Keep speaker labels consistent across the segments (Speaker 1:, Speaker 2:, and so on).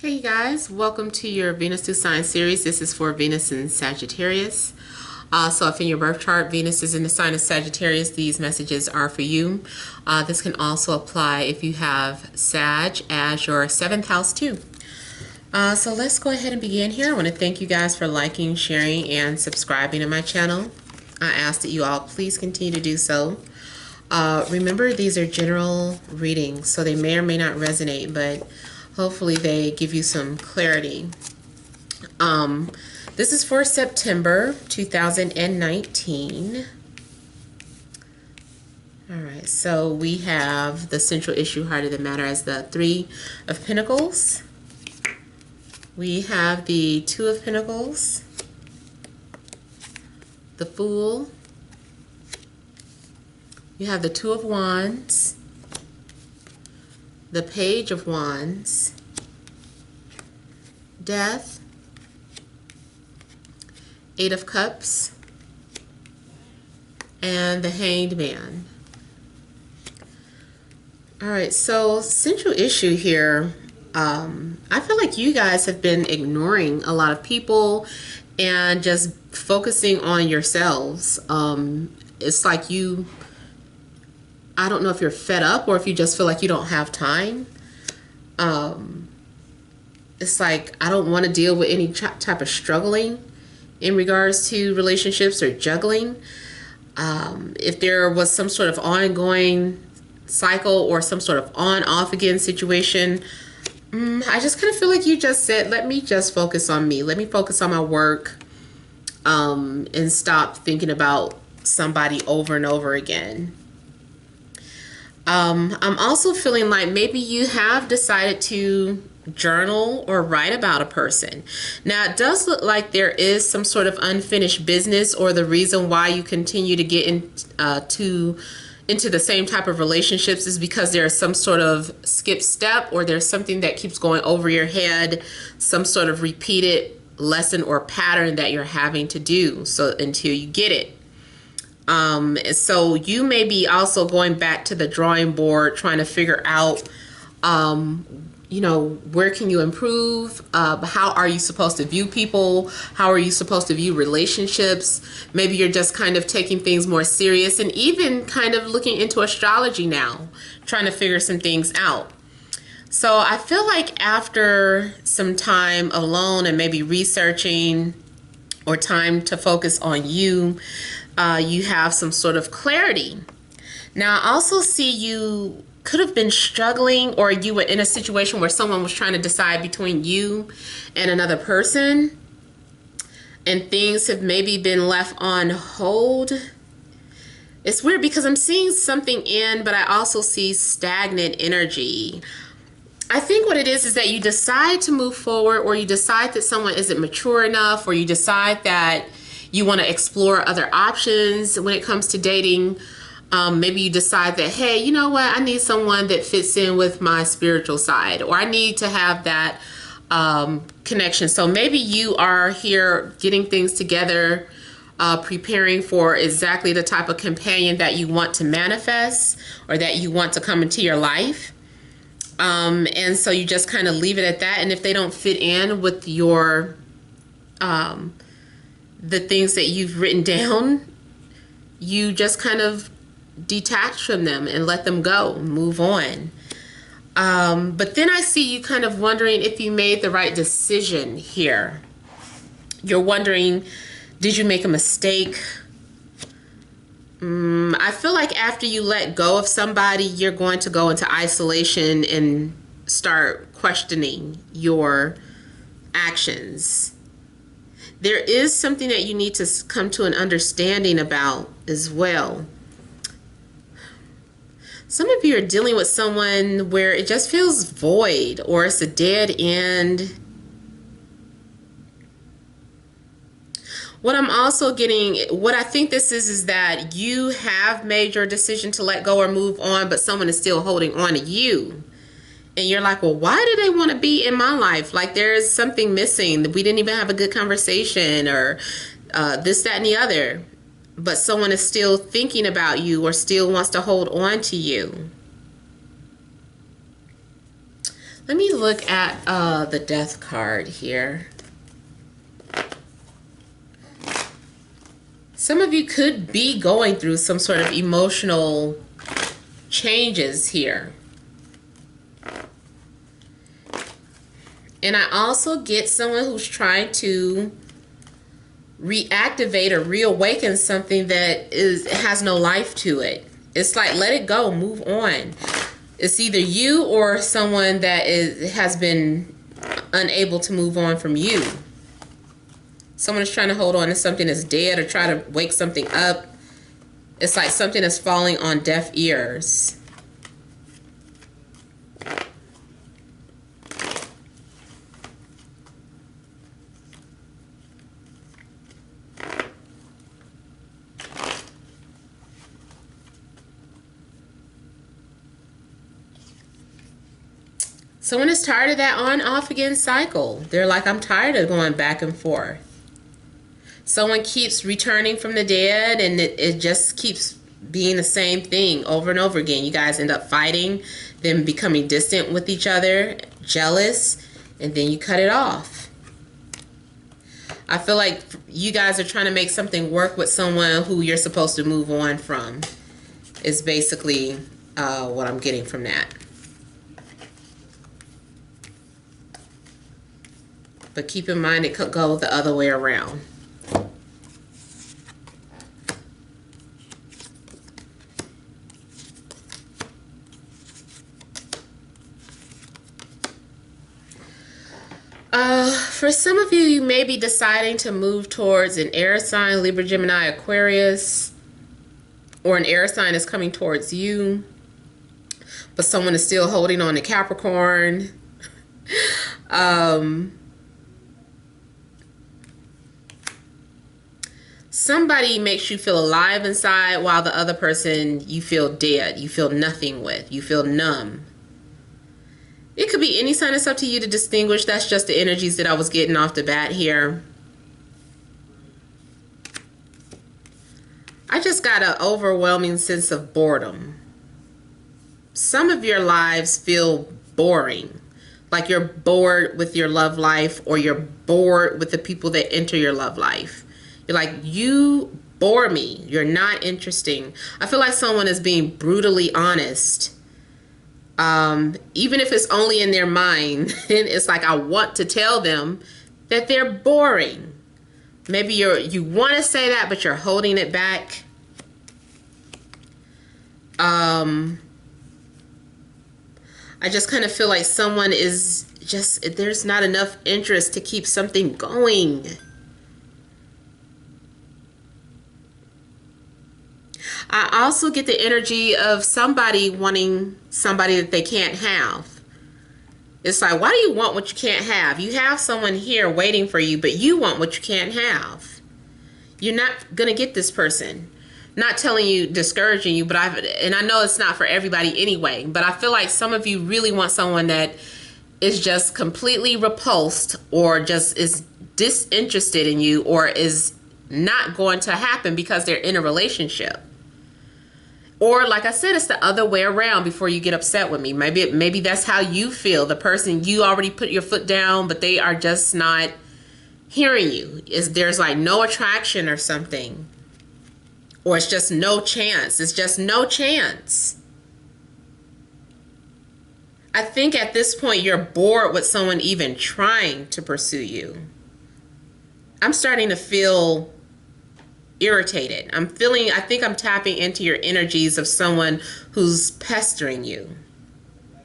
Speaker 1: Hey you guys, welcome to your Venus through Sign series. This is for Venus in Sagittarius. So if in your birth chart Venus is in the sign of Sagittarius, these messages are for you. This can also apply if you have Sag as your 7th house too. So let's go ahead and begin here. I want to thank you guys for liking, sharing, and subscribing to my channel. I ask that you all please continue to do so. Remember, these are general readings, so they may or may not resonate, but hopefully they give you some clarity. This is for September 2019. All right, so we have the central issue, heart of the matter, as the 3 of Pentacles. We have the 2 of Pentacles, the Fool. You have the 2 of Wands, the Page of Wands, Death, 8 of Cups, and the Hanged Man. All right, so central issue here. I feel like you guys have been ignoring a lot of people and just focusing on yourselves. It's like I don't know if you're fed up or if you just feel like you don't have time. It's like, I don't want to deal with any type of struggling in regards to relationships or juggling. If there was some sort of ongoing cycle or some sort of on-off again situation, I just kind of feel like you just said, let me just focus on me. Let me focus on my work, and stop thinking about somebody over and over again. I'm also feeling like maybe you have decided to journal or write about a person. Now, it does look like there is some sort of unfinished business, or the reason why you continue to get into the same type of relationships is because there's some sort of skip step, or there's something that keeps going over your head, some sort of repeated lesson or pattern that you're having to do, so until you get it. So you may be also going back to the drawing board, trying to figure out, where can you improve? How are you supposed to view people? How are you supposed to view relationships? Maybe you're just kind of taking things more serious, and even kind of looking into astrology now, trying to figure some things out. So I feel like after some time alone and maybe researching, or time to focus on you, you have some sort of clarity. Now, I also see you could have been struggling, or you were in a situation where someone was trying to decide between you and another person, and things have maybe been left on hold. It's weird because I'm seeing something in, but I also see stagnant energy. I think what it is that you decide to move forward, or you decide that someone isn't mature enough, or you decide that you want to explore other options when it comes to dating. Maybe you decide that, hey, you know what? I need someone that fits in with my spiritual side, or I need to have that connection. So maybe you are here getting things together, preparing for exactly the type of companion that you want to manifest, or that you want to come into your life. And so you just kind of leave it at that. And if they don't fit in with your the things that you've written down, you just kind of detach from them and let them go, move on. But then I see you kind of wondering if you made the right decision here. You're wondering, did you make a mistake? I feel like after you let go of somebody, you're going to go into isolation and start questioning your actions. There is something that you need to come to an understanding about as well. Some of you are dealing with someone where it just feels void, or it's a dead end. What I'm also getting, what I think this is that you have made your decision to let go or move on, but someone is still holding on to you. And you're like, well, why do they want to be in my life? Like, there's something missing. We didn't even have a good conversation, or this, that, and the other. But someone is still thinking about you, or still wants to hold on to you. Let me look at the Death card here. Some of you could be going through some sort of emotional changes here. And I also get someone who's trying to reactivate or reawaken something that has no life to it. It's like, let it go, move on. It's either you or someone that has been unable to move on from you. Someone is trying to hold on to something that's dead or try to wake something up. It's like something that's falling on deaf ears. Someone is tired of that on-off again cycle. They're like, I'm tired of going back and forth. Someone keeps returning from the dead, and it just keeps being the same thing over and over again. You guys end up fighting, then becoming distant with each other, jealous, and then you cut it off. I feel like you guys are trying to make something work with someone who you're supposed to move on from, is basically what I'm getting from that. But keep in mind, it could go the other way around. For some of you, you may be deciding to move towards an air sign, Libra, Gemini, Aquarius, or an air sign is coming towards you, but someone is still holding on to Capricorn. Somebody makes you feel alive inside, while the other person you feel dead. You feel nothing with. You feel numb. It could be any sign. It's up to you to distinguish. That's just the energies that I was getting off the bat here. I just got an overwhelming sense of boredom. Some of your lives feel boring. Like you're bored with your love life, or you're bored with the people that enter your love life. You're like, you bore me. You're not interesting. I feel like someone is being brutally honest. Even if it's only in their mind, it's like, I want to tell them that they're boring. Maybe you want to say that, but you're holding it back. I just kind of feel like someone is just, there's not enough interest to keep something going. I also get the energy of somebody wanting somebody that they can't have. It's like, why do you want what you can't have? You have someone here waiting for you, but you want what you can't have. You're not going to get this person. Not telling you, discouraging you, but and I know it's not for everybody anyway, but I feel like some of you really want someone that is just completely repulsed, or just is disinterested in you, or is not going to happen because they're in a relationship. Or like I said, it's the other way around before you get upset with me. Maybe that's how you feel. The person, you already put your foot down, but they are just not hearing you. There's like no attraction or something. Or it's just no chance. It's just no chance. I think at this point you're bored with someone even trying to pursue you. I'm starting to feel irritated. I think I'm tapping into your energies of someone who's pestering you.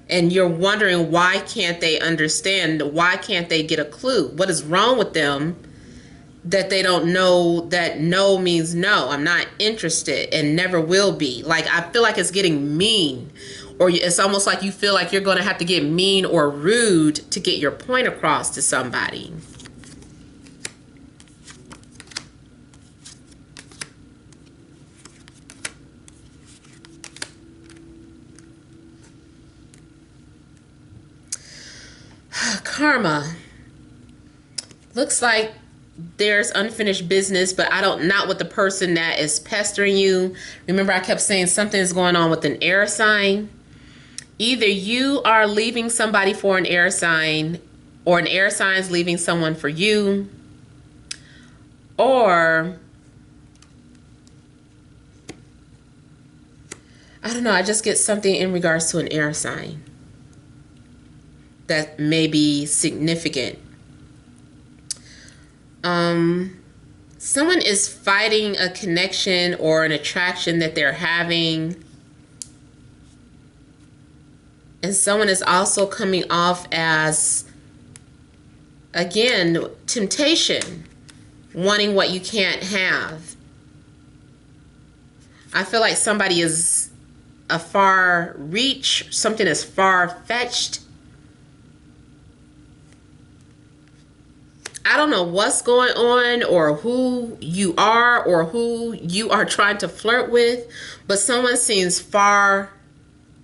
Speaker 1: And you're wondering, why can't they understand? Why can't they get a clue? What is wrong with them that they don't know that no means no? I'm not interested and never will be. Like, I feel like it's getting mean. Or it's almost like you feel like you're going to have to get mean or rude to get your point across to somebody. Karma. Looks like there's unfinished business, but not with the person that is pestering you. Remember, I kept saying something's going on with an air sign. Either you are leaving somebody for an air sign, or an air sign's leaving someone for you, or I don't know, I just get something in regards to an air sign that may be significant. Someone is fighting a connection or an attraction that they're having. And someone is also coming off as, again, temptation, wanting what you can't have. I feel like somebody is a far reach, something is far-fetched. I don't know what's going on or who you are or who you are trying to flirt with, but someone seems far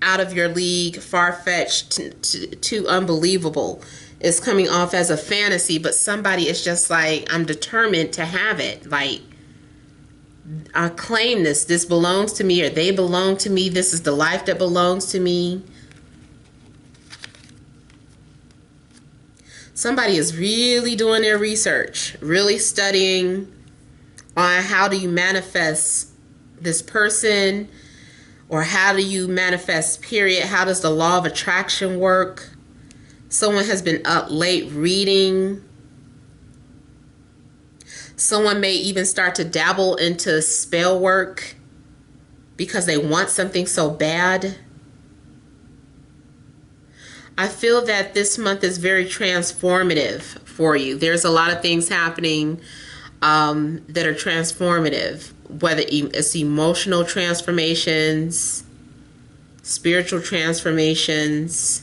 Speaker 1: out of your league, far-fetched, too unbelievable. It's coming off as a fantasy, but somebody is just like, I'm determined to have it. Like, I claim this. This belongs to me, or they belong to me. This is the life that belongs to me. Somebody is really doing their research, really studying on how do you manifest this person, or how do you manifest, period. How does the law of attraction work? Someone has been up late reading. Someone may even start to dabble into spell work because they want something so bad. I feel that this month is very transformative for you. There's a lot of things happening that are transformative, whether it's emotional transformations, spiritual transformations.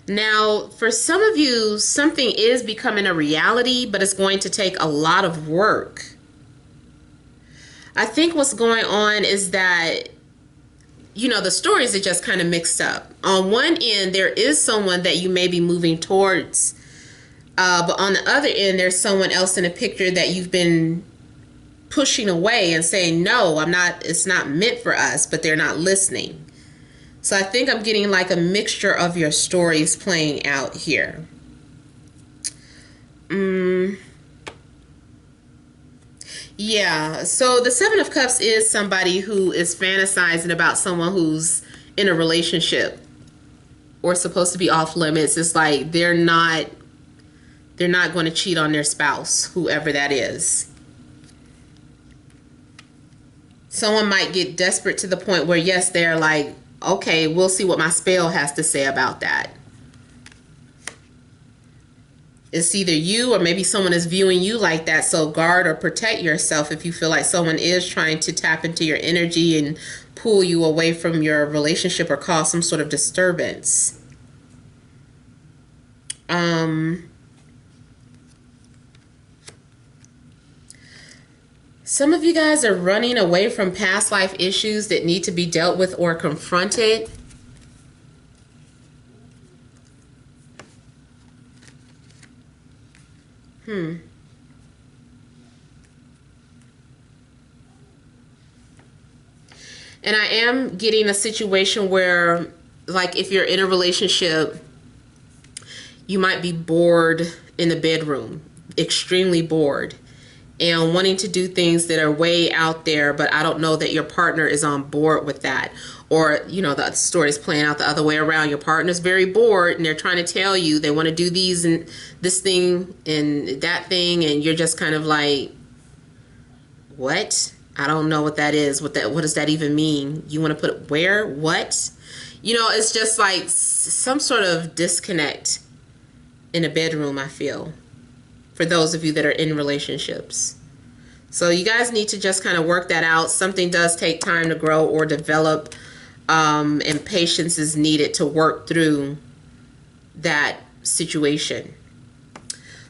Speaker 1: Now, for some of you, something is becoming a reality, but it's going to take a lot of work. I think what's going on is that, you know, the stories are just kind of mixed up. On one end, there is someone that you may be moving towards, but on the other end, there's someone else in a picture that you've been pushing away and saying, no, it's not meant for us, but they're not listening. So I think I'm getting like a mixture of your stories playing out here. Yeah, so the Seven of Cups is somebody who is fantasizing about someone who's in a relationship or supposed to be off limits. It's like they're not going to cheat on their spouse, whoever that is. Someone might get desperate to the point where, yes, they're like, okay, we'll see what my spell has to say about that. It's either you or maybe someone is viewing you like that. So guard or protect yourself if you feel like someone is trying to tap into your energy and pull you away from your relationship or cause some sort of disturbance. Some of you guys are running away from past life issues that need to be dealt with or confronted. And I am getting a situation where, like, if you're in a relationship, you might be bored in the bedroom, extremely bored, and wanting to do things that are way out there, but I don't know that your partner is on board with that. Or, you know, the story is playing out the other way around. Your partner's very bored and they're trying to tell you they want to do these and this thing and that thing, and you're just kind of like, what? I don't know what that is. What does that even mean? You want to put it where? What? You know, it's just like some sort of disconnect in a bedroom, I feel, for those of you that are in relationships. So you guys need to just kind of work that out. Something does take time to grow or develop, and patience is needed to work through that situation.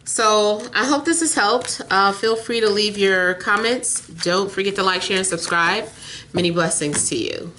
Speaker 1: So I hope this has helped. Feel free to leave your comments. Don't forget to like, share, and subscribe. Many blessings to you.